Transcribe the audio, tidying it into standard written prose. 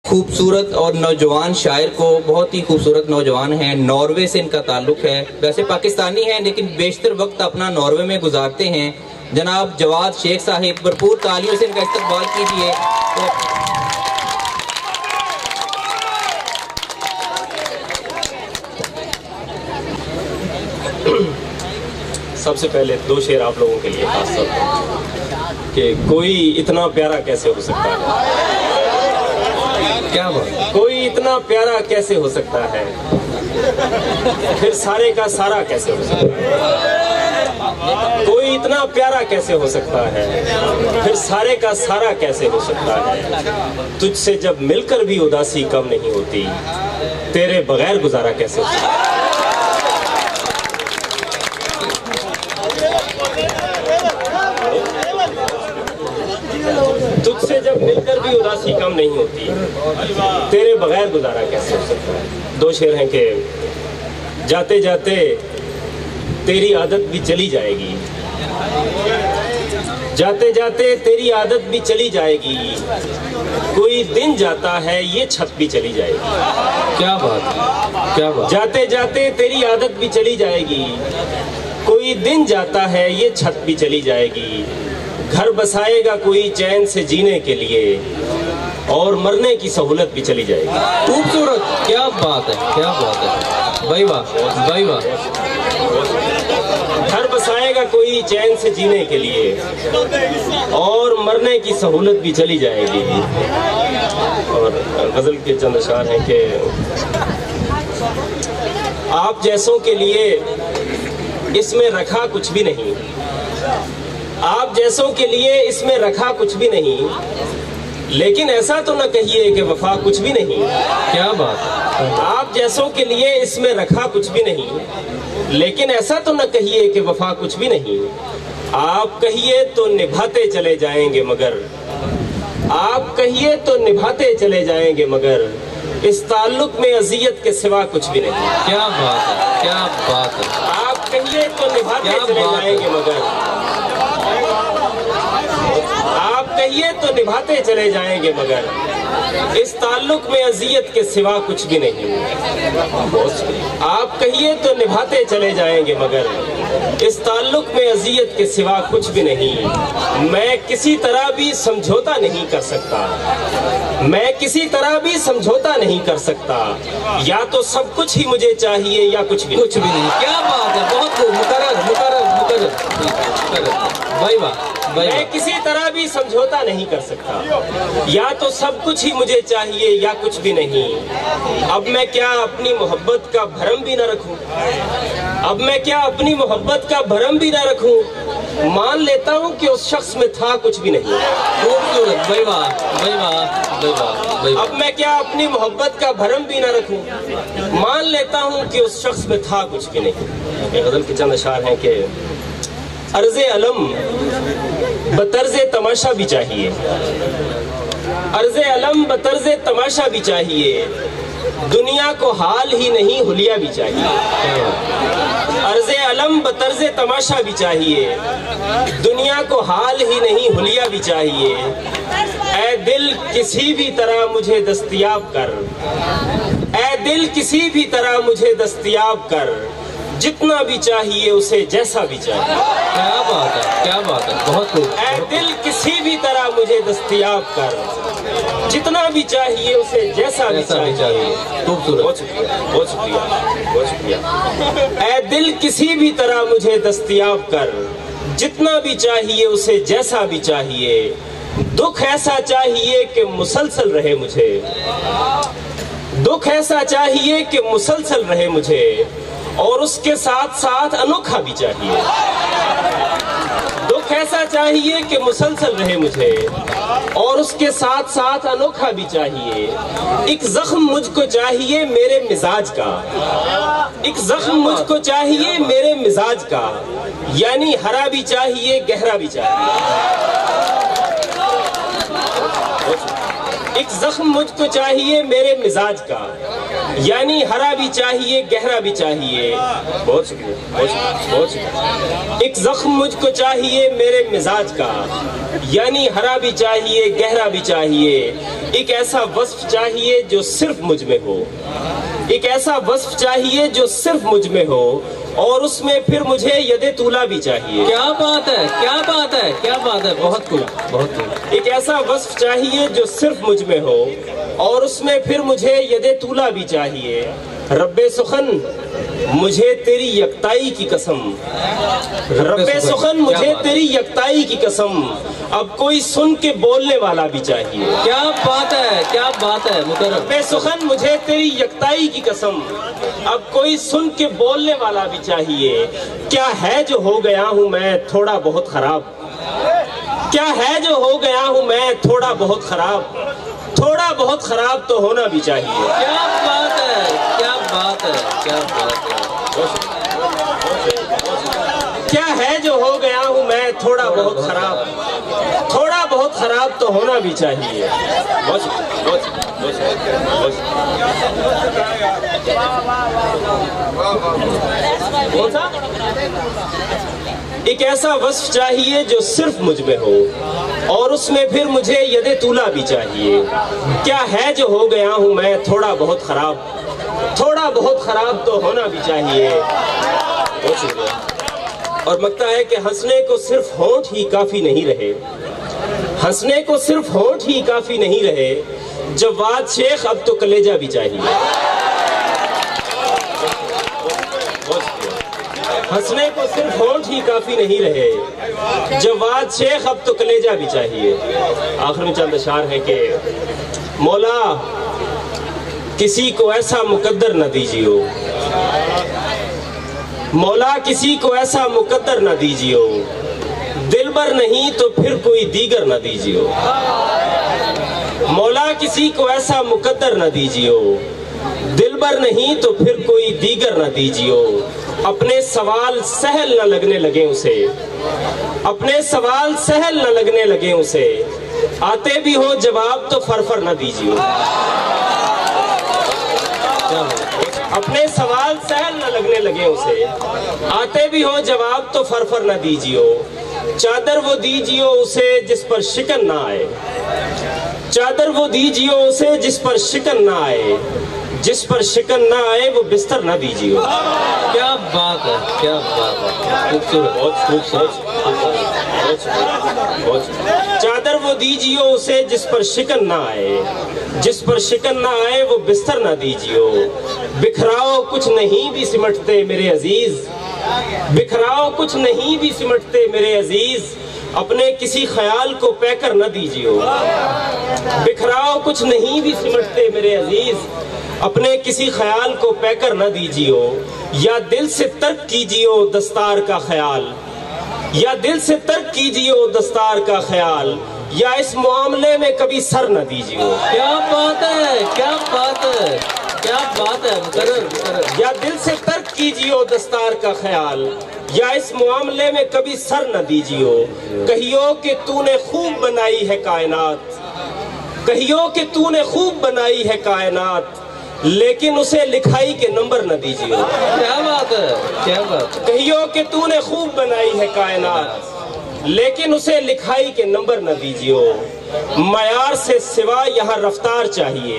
خوبصورت اور نوجوان شاعر کو، بہت ہی خوبصورت نوجوان ہیں، ناروے سے ان کا تعلق ہے، ویسے پاکستانی ہیں لیکن بیشتر وقت اپنا ناروے میں گزارتے ہیں۔ جناب جواد شیخ صاحب، بھرپور تالیوں سے ان کا استقبال کیجیے۔ سب سے پہلے دو شعر آپ لوگوں کے لیے خاص طور پر کہ کوئی اتنا پیارا کیسے ہو سکتا ہے، کیا بات، کوئی اتنا پیارا کیسے ہو سکتا ہے، پھر سارے کا سارا کیسے ہو سکتا ہے، کوئی اتنا پیارا کیسے ہو سکتا ہے، پھر سارے کا سارا کیسے ہو سکتا ہے، تجھ سے جب مل کر بھی اداسی کم نہیں ہوتی، تیرے بغیر گزارا کیسے ہو سکتا ہے۔ تجھ سے جب مل کر بھی اداسی کم نہیں ہوتی، تیرے بغیر گزارا کیسے ہو سکتا ہے۔ دو شعر ہیں کہ جاتے جاتے تیری عادت بھی چلی جائے گی، جاتے جاتے تیری عادت بھی چلی جائے گی، کوئی دن جاتا ہے یہ چھت بھی چلی جائے گی۔ کیا بات، کیا بات، جاتے جاتے تیری عادت بھی چلی جائے گی، کوئی دن جاتا ہے یہ چھت بھی چلی جائے گی، گھر بسائے گا کوئی چین سے جینے کے لیے، اور مرنے کی سہولت بھی چلی جائے گی۔ خوبصورت، کیا بات ہے، کیا بات ہے، بھائی واہ، بھائی واہ۔ گھر بسائے گا کوئی چین سے جینے کے لیے، اور مرنے کی سہولت بھی چلی جائے گی۔ اور غزل کے چند اشعار ہیں کہ آپ جیسوں کے لیے اس میں رکھا کچھ بھی نہیں، آپ جیسوں کے لیے اس میں رکھا کچھ بھی نہیں، لیکن ایسا تو نہ کہیے کہ وفا کچھ بھی نہیں۔ کیا بات ہے، آپ جیسوں کے لیے اس میں رکھا کچھ بھی نہیں، لیکن ایسا تو نہ کہیے کہ وفا کچھ بھی نہیں، آپ کہیے تو نبھاتے چلے جائیں گے مگر، آپ کہیے تو نبھاتے چلے جائیں گے مگر، اس تعلق میں اذیت کے سوا کچھ بھی نہیں۔ کیا بات ہے، کیا بات ہے، آپ کہیے تو نبھاتے چلے جائیں گے مگر، آپ کہیے تو نبھاتے چلے جائیں گے مگر، اس تعلق میں اذیت کے سوا کچھ بھی نہیں۔ آپ کہیے تو نبھاتے چلے جائیں گے مگر، اس تعلق میں اذیت کے سوا کچھ بھی نہیں، میں کسی طرح بھی سمجھوتا نہیں کر سکتا، میں کسی طرح بھی سمجھوتا نہیں کر سکتا، یا تو سب کچھ ہی مجھے چاہیے یا کچھ بھی کچھ بھی نہیں۔ کیا بات ہے، بہت خوب، مقرر مقرر مقرر، بھائی واہ، میں کسی طرح بھی سمجھوتا نہیں کر سکتا، یا تو سب کچھ ہی مجھے چاہیے یا کچھ بھی نہیں، اب میں کیا اپنی محبت کا بھرم بھی نہ رکھوں، اب میں کیا اپنی محبت کا بھرم بھی نہ رکھوں، مان لیتا ہوں کہ اس شخص میں تھا کچھ بھی نہیں۔ خوبصورت، بھائی واہ، بھائی واہ، بھائی واہ، بھائی واہ۔ اب میں کیا اپنی محبت کا بھرم بھی نہ رکھوں، مان لیتا ہوں کہ اس شخص میں تھا کچھ بھی نہیں۔ یہ غزل کے چند اشعار ہیں کہ عرض علم بطرز تماشا بھی چاہیے، عرض علم بطرز تماشا بھی چاہیے، دنیا کو حال ہی نہیں حلیہ بھی چاہیے۔ عرض علم بطرز تماشا بھی چاہیے، دنیا کو حال ہی نہیں حلیہ بھی چاہیے، اے دل کسی بھی طرح مجھے دستیاب کر، اے دل کسی بھی طرح مجھے دستیاب کر، جتنا بھی چاہیے اسے جیسا بھی چاہیے۔ کیا بات ہے، کیا بات ہے، بہت خوب۔ اے دل کسی بھی طرح مجھے دستیاب کر، جتنا بھی چاہیے اسے جیسا بھی چاہیے۔ خوبصورت، بہت شکریہ، بہت شکریہ، بہت شکریہ۔ اے دل کسی بھی طرح مجھے دستیاب کر، جتنا بھی چاہیے اسے جیسا بھی چاہیے، دکھ ایسا چاہیے کہ مسلسل رہے مجھے، دکھ ایسا چاہیے کہ مسلسل رہے مجھے، اور اس کے ساتھ ساتھ انوکھا بھی چاہیے۔ دکھ ایسا چاہیے کہ مسلسل رہے مجھے، اور اس کے ساتھ ساتھ انوکھا بھی چاہیے، ایک زخم مجھ کو چاہیے میرے مزاج کا، ایک زخم مجھ کو چاہیے میرے مزاج کا، یعنی ہرا بھی چاہیے گہرا بھی چاہیے۔ ایک زخم مجھ کو چاہیے میرے مزاج کا، یعنی ہرا بھی چاہیے گہرا بھی چاہیے۔ بہت شکریہ، بہت شکریہ۔ ایک زخم مجھ کو چاہیے میرے مزاج کا، یعنی ہرا بھی چاہیے گہرا بھی چاہیے، ایک ایسا وصف چاہیے جو صرف مجھ میں ہو، ایک ایسا وصف چاہیے جو صرف مجھ میں ہو، اور اس میں پھر مجھے ید طولہ بھی چاہیے۔ کیا بات ہے، کیا بات ہے، کیا بات ہے، بہت خوب، بہت خوب۔ ایک ایسا وصف چاہیے جو صرف مجھ میں ہو، اور اس میں پھر مجھے ید طولہ بھی چاہیے۔ رب سخن مجھے تیری یکتائی کی قسم، رب سخن مجھے تیری یکتائی کی قسم، اب کوئی سن کے بولنے والا بھی چاہیے۔ کیا بات ہے، کیا بات ہے مکرم۔ رب سخن مجھے تیری یکتائی کی قسم، اب کوئی سن کے بولنے والا بھی چاہیے۔ کیا ہے جو ہو گیا ہوں میں تھوڑا بہت خراب، کیا ہے جو ہو گیا ہوں میں تھوڑا بہت خراب، تھوڑا بہت خراب تو ہونا بھی چاہیے۔ کیا بات ہے، کیا بات ہے، کیا بات ہے۔ کیا ہے جو ہو گیا ہوں میں تھوڑا بہت خراب، تھوڑا بہت خراب تو ہونا بھی چاہیے۔ ایک ایسا وصف چاہیے جو صرف مجھ میں ہو، اور اس میں پھر مجھے ید طولہ بھی چاہیے۔ کیا ہے جو ہو گیا ہوں میں تھوڑا بہت خراب، تھوڑا بہت خراب تو ہونا بھی چاہیے۔ اور مگتا ہے کہ ہنسنے کو صرف ہونٹ ہی کافی نہیں رہے، ہنسنے کو صرف ہونٹ ہی کافی نہیں رہے، جواد شیخ اب تو کلیجہ بھی چاہیے۔ ہنسنے کو صرف ہونٹ ہی کافی نہیں رہے، جواد شیخ اب تو کلیجہ بھی چاہیے۔ آخر میں چند اشعار ہے کہ مولا کسی کو ایسا مقدر نہ دیجیو، مولا کسی کو ایسا مقدر نہ دیجیو، دلبر نہیں تو پھر کوئی دیگر نہ دیجیو۔ مولا کسی کو ایسا مقدر نہ دیجیو، دلبر نہیں تو پھر کوئی دیگر نہ دیجیو۔ اپنے سوال سہل نہ لگنے لگے اسے، اپنے سوال سہل نہ لگنے لگے اسے، آتے بھی ہو جواب تو فرفر نہ دیجیو۔ اپنے سوال سہل نہ لگنے لگے اسے، آتے بھی ہو جواب تو فرفر نہ دیجیو۔ چادر وہ دیجیو اسے جس پر شکن نہ آئے، چادر وہ دیجیو اسے جس پر شکن نہ آئے، جس پر شکن نہ آئے وہ بستر نہ دیجیو۔ کیا بات ہے، کیا بات ہے، خوبصورت، بہت خوبصورت۔ چادر وہ دیجیو اسے جس پر شکن نہ آئے، جس پر شکن نہ آئے وہ بستر نہ دیجیو۔ بکھراؤ کچھ نہیں بھی سمٹتے میرے عزیز، بکھراؤ کچھ نہیں بھی سمٹتے میرے عزیز، اپنے کسی خیال کو پے کر نہ دیجیو۔ بکھراؤ کچھ نہیں بھی سمٹتے میرے عزیز، اپنے کسی خیال کو پے کر نہ دیجیو۔ یا دل سے ترک کیجیو دستار کا خیال، یا دل سے ترک کیجیو دستار کا خیال، یا اس معاملے میں کبھی سر نہ دیجیو۔ کیا بات ہے، کیا بات ہے، کیا بات ہے مقرر۔ یا دل سے ترک کیجیو دستار کا خیال، یا اس معاملے میں کبھی سر نہ دیجیو۔ کہیو کہ تو نے خوب بنائی ہے کائنات، کہیو کہ تو نے خوب بنائی ہے کائنات، لیکن اسے لکھائی کے نمبر نہ دیجیو۔ کیا بات ہے، کیا بات ہے۔ کہیو کہ تو نے خوب بنائی ہے کائنات، لیکن اسے لکھائی کے نمبر نہ دیجیو۔ معیار سے سوا یہاں رفتار چاہیے۔